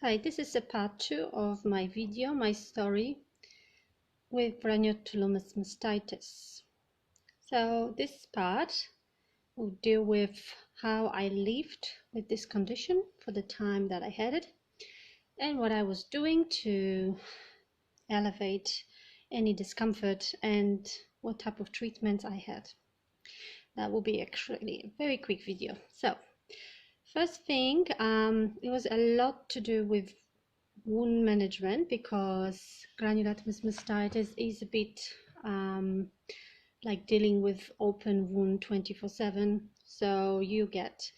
Hi, this is a part 2 of my video, my story with Granulomatous Mastitis. So this part will deal with how I lived with this condition for the time that I had it and what I was doing to elevate any discomfort and what type of treatments I had. That will be actually a very quick video. So first thing, it was a lot to do with wound management because granulomatous mastitis is a bit like dealing with open wound 24/7. So you get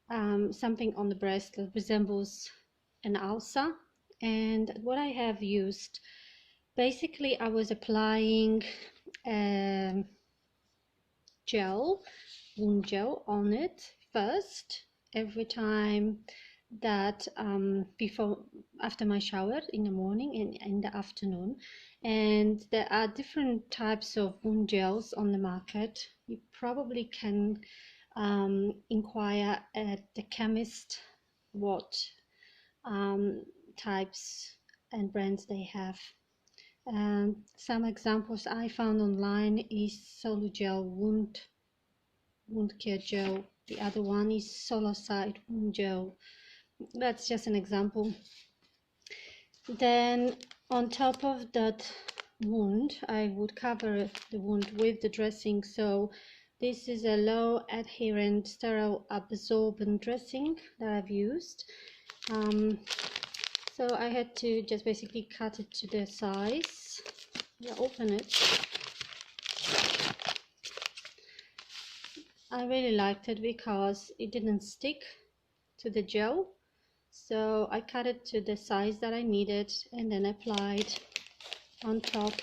something on the breast that resembles an ulcer, and what I have used, basically I was applying wound gel on it first every time that after my shower in the morning and in the afternoon. And there are different types of wound gels on the market. You probably can inquire at the chemist what types and brands they have. Some examples I found online is Solugel wound care gel. The other one is Solocide wound gel. That's just an example. Then on top of that wound, I would cover the wound with the dressing. So this is a low adherent sterile absorbent dressing that I've used. So I had to just basically cut it to the size. Open it. I really liked it because it didn't stick to the gel. So I cut it to the size that I needed and then applied on top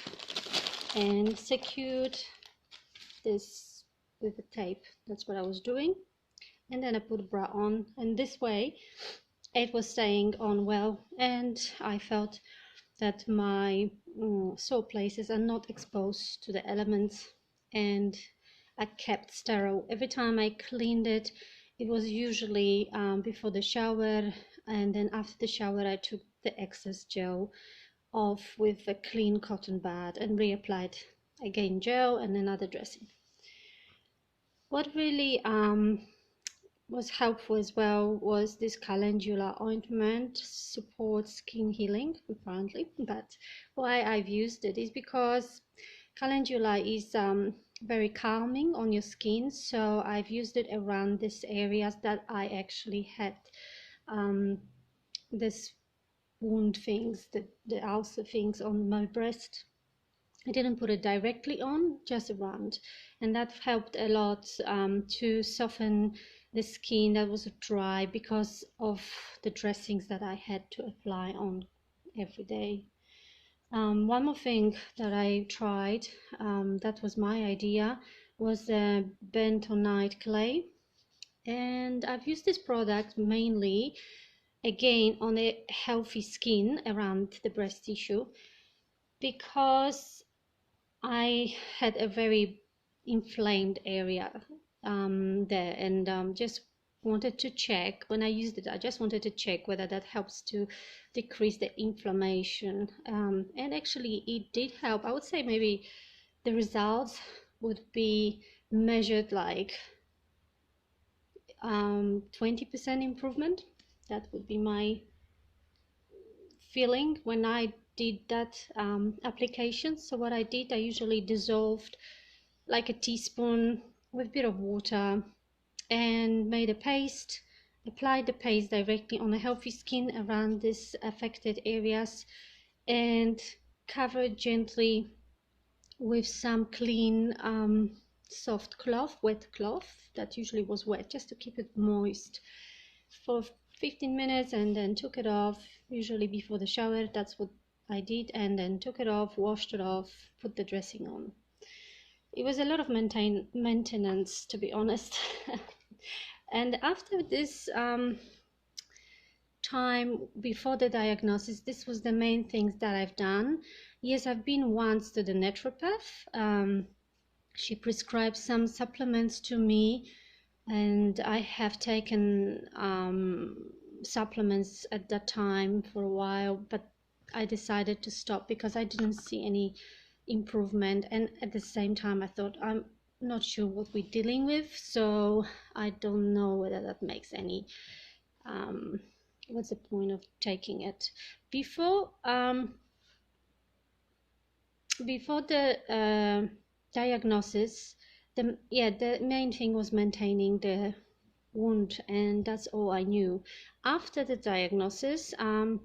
and secured this with the tape. That's what I was doing. And then I put a bra on, and this way it was staying on well, and I felt that my sore places are not exposed to the elements, and I kept sterile. Every time I cleaned it, it was usually before the shower, and then after the shower I took the excess gel off with a clean cotton pad and reapplied again gel and another dressing. What really was helpful as well was this calendula ointment. Supports skin healing apparently, but why I've used it is because calendula is very calming on your skin, so I've used it around these areas that I actually had this wound things, the ulcer things on my breast. I didn't put it directly on, just around, and that helped a lot to soften the skin that was dry because of the dressings that I had to apply on every day. One more thing that I tried, that was my idea, was bentonite clay, and I've used this product mainly again on a healthy skin around the breast tissue because I had a very inflamed area there, and just wanted to check. When I used it, I just wanted to check whether that helps to decrease the inflammation, and actually it did help. I would say maybe the results would be measured like 20% improvement. That would be my feeling when I did that application. So what I did, I usually dissolved like a teaspoon with a bit of water and made a paste, applied the paste directly on a healthy skin around these affected areas, and covered gently with some clean soft cloth, wet cloth that usually was wet, just to keep it moist for 15 minutes, and then took it off, usually before the shower. That's what I did, and then took it off, washed it off, put the dressing on. It was a lot of maintenance, to be honest. And after this time before the diagnosis, this was the main things that I've done. Yes, I've been once to the naturopath. She prescribed some supplements to me, and I have taken supplements at that time for a while, but I decided to stop because I didn't see any improvement, and at the same time I thought, I'm not sure what we're dealing with, so I don't know whether that makes any what's the point of taking it. Before the diagnosis, the main thing was maintaining the wound, and that's all I knew. After the diagnosis, I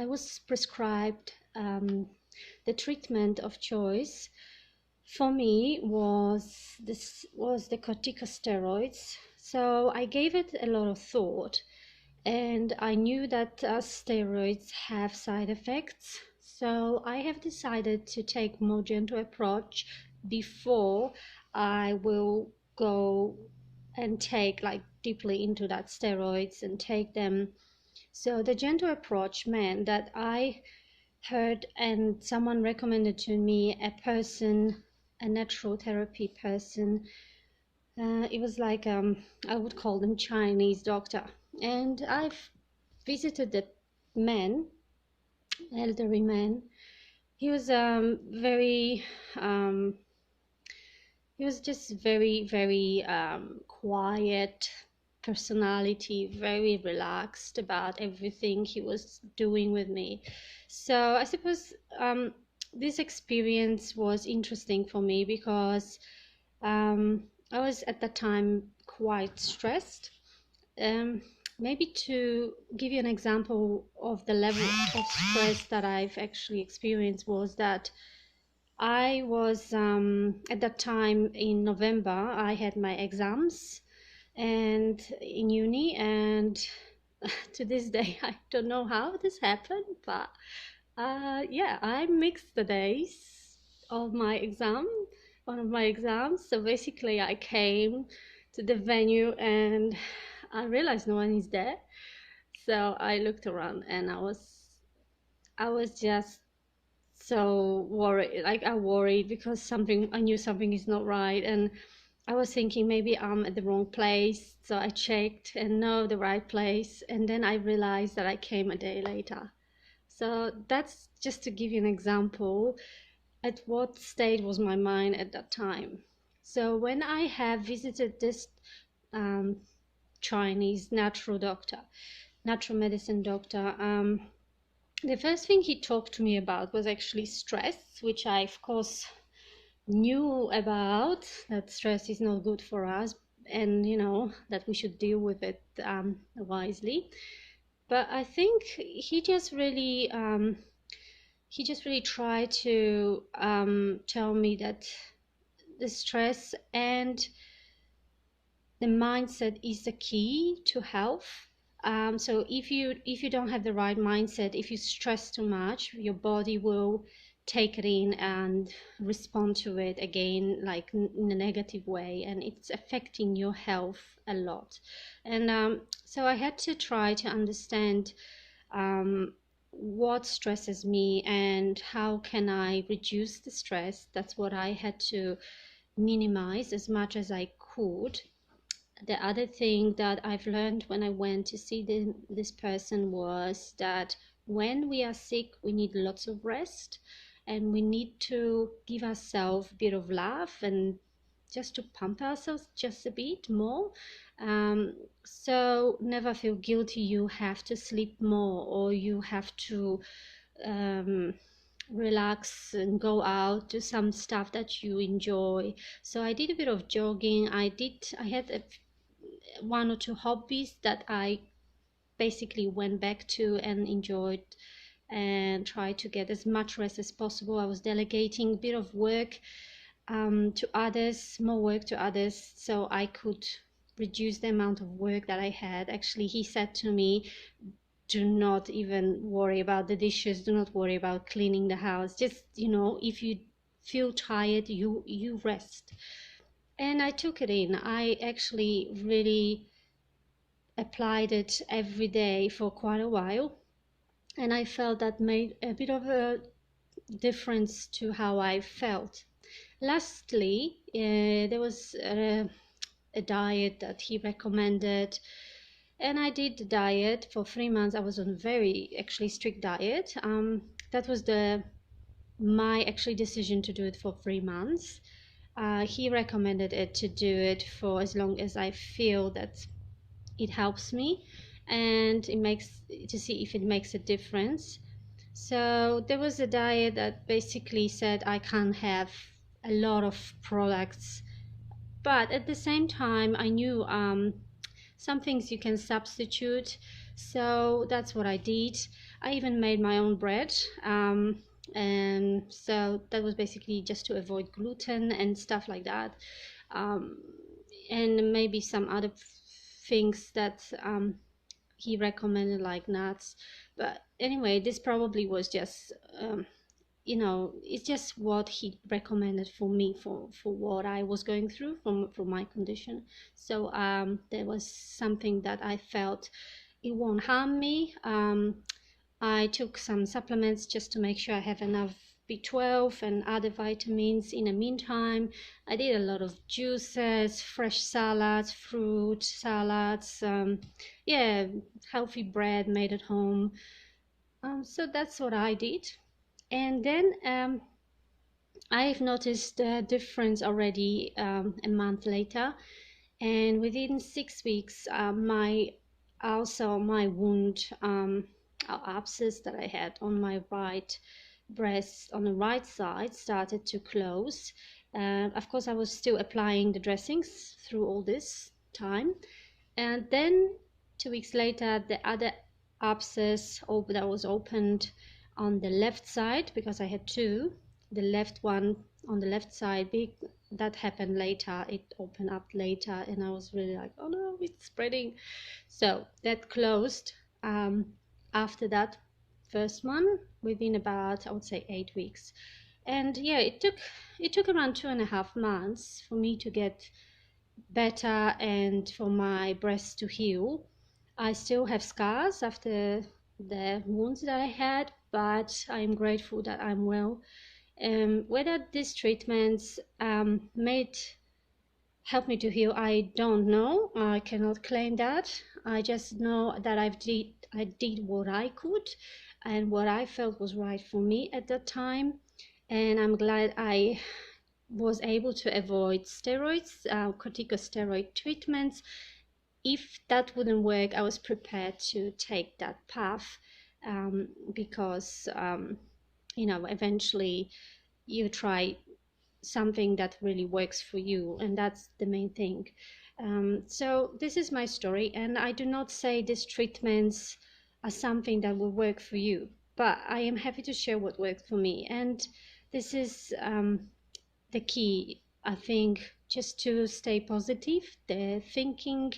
was prescribed the treatment of choice for me was the corticosteroids. So I gave it a lot of thought, and I knew that steroids have side effects. So I have decided to take more gentle approach before I will go and take like deeply into that steroids and take them. So the gentle approach meant that I heard and someone recommended to me a natural therapy person. It was like I would call them Chinese doctor, and I've visited the man, elderly man. He was he was just very quiet personality, very relaxed about everything he was doing with me. So I suppose this experience was interesting for me because I was at that time quite stressed. Um, Maybe to give you an example of the level of stress that I've actually experienced was that I was at that time in November, I had my exams and in uni, and to this day I don't know how this happened, but yeah, I mixed the days of my exam, one of my exams. So basically I came to the venue and I realized no one is there. So I looked around and I was just so worried. Like I worried because I knew something is not right, and I was thinking maybe I'm at the wrong place. So I checked and no, the right place, and then I realized that I came a day later. So that's just to give you an example at what state was my mind at that time. So when I have visited this um, Chinese natural medicine doctor, the first thing he talked to me about was actually stress, which I of course knew about, that stress is not good for us, and you know that we should deal with it wisely. But I think he just really tried to tell me that the stress and the mindset is the key to health. So if you don't have the right mindset, if you stress too much, your body will take it in and respond to it again, like in a negative way, and it's affecting your health a lot. And so I had to try to understand what stresses me and how can I reduce the stress. That's what I had to minimize as much as I could. The other thing that I've learned when I went to see this person was that when we are sick, we need lots of rest, and we need to give ourselves a bit of love and just to pump ourselves just a bit more. So never feel guilty you have to sleep more or you have to relax and go out, do some stuff that you enjoy. So I did a bit of jogging. I had one or two hobbies that I basically went back to and enjoyed and tried to get as much rest as possible. I was delegating a bit of work to others, more work to others, so I could reduce the amount of work that I had. Actually, he said to me, do not even worry about the dishes, do not worry about cleaning the house. Just, you know, if you feel tired, you rest. And I took it in. I actually really applied it every day for quite a while, and I felt that made a bit of a difference to how I felt. Lastly, there was a diet that he recommended, And I did the diet for 3 months. I was on a very actually strict diet. That was my actually decision to do it for 3 months. He recommended it to do it for as long as I feel that it helps me, and it makes to see if it makes a difference. So there was a diet that basically said I can't have a lot of products, but at the same time I knew some things you can substitute. So that's what I did. I even made my own bread, and so that was basically just to avoid gluten and stuff like that, um, and maybe some other things that he recommended, like nuts. But anyway, this probably was just it's just what he recommended for me, for what I was going through from my condition. So there was something that I felt it won't harm me. I took some supplements just to make sure I have enough B12 and other vitamins. In the meantime, I did a lot of juices, fresh salads, fruit salads, yeah, healthy bread made at home. So that's what I did. And then I've noticed a difference already a month later, and within 6 weeks, my wound, abscess that I had on my right breast on the right side started to close. Of course, I was still applying the dressings through all this time, and then 2 weeks later, the other abscess that was opened on the left side, because I had two. The left one on the left side, big, that happened later. It opened up later, and I was really like, oh no, it's spreading. So that closed after that first one within about, I would say, 8 weeks. And yeah, it took around 2.5 months for me to get better and for my breast to heal. I still have scars after the wounds that I had, but I'm grateful that I'm well. Whether these treatments made help me to heal, I don't know. I cannot claim that. I just know that I did what I could and what I felt was right for me at that time. And I'm glad I was able to avoid steroids, corticosteroid treatments. If that wouldn't work, I was prepared to take that path, because eventually you try something that really works for you, and that's the main thing. So this is my story, and I do not say these treatments are something that will work for you, but I am happy to share what worked for me. And this is the key, I think, just to stay positive. The thinking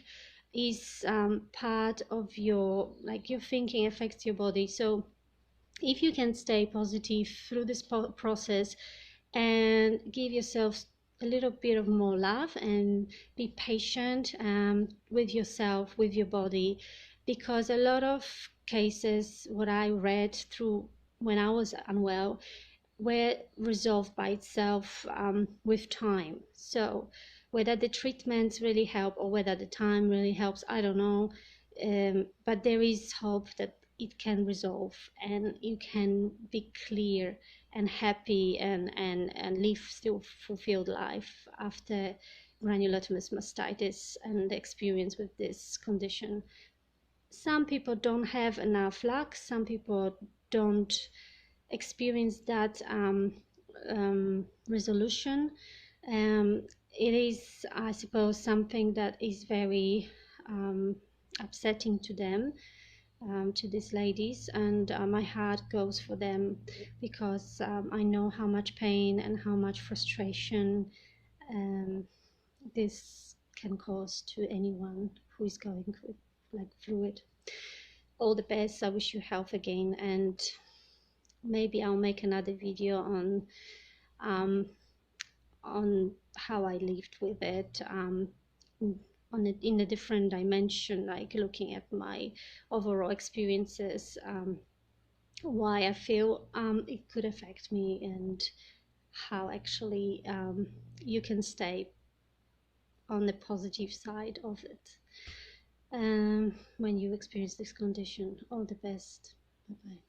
is part of your, like, your thinking affects your body. So if you can stay positive through this process and give yourself a little bit of more love and be patient with yourself, with your body, because a lot of cases, what I read through when I was unwell, were resolved by itself with time. So whether the treatments really help or whether the time really helps, I don't know. But there is hope that it can resolve and you can be clear and happy and live still fulfilled life after granulomatous mastitis and the experience with this condition. Some people don't have enough luck. Some people don't experience that resolution. It is, I suppose, something that is very upsetting to them, to these ladies, and my heart goes for them, because I know how much pain and how much frustration this can cause to anyone who is going through it. All the best. I wish you health again, and maybe I'll make another video on how I lived with it, in a different dimension, like looking at my overall experiences, why I feel it could affect me, and how actually you can stay on the positive side of it. when you experience this condition. All the best. Bye bye.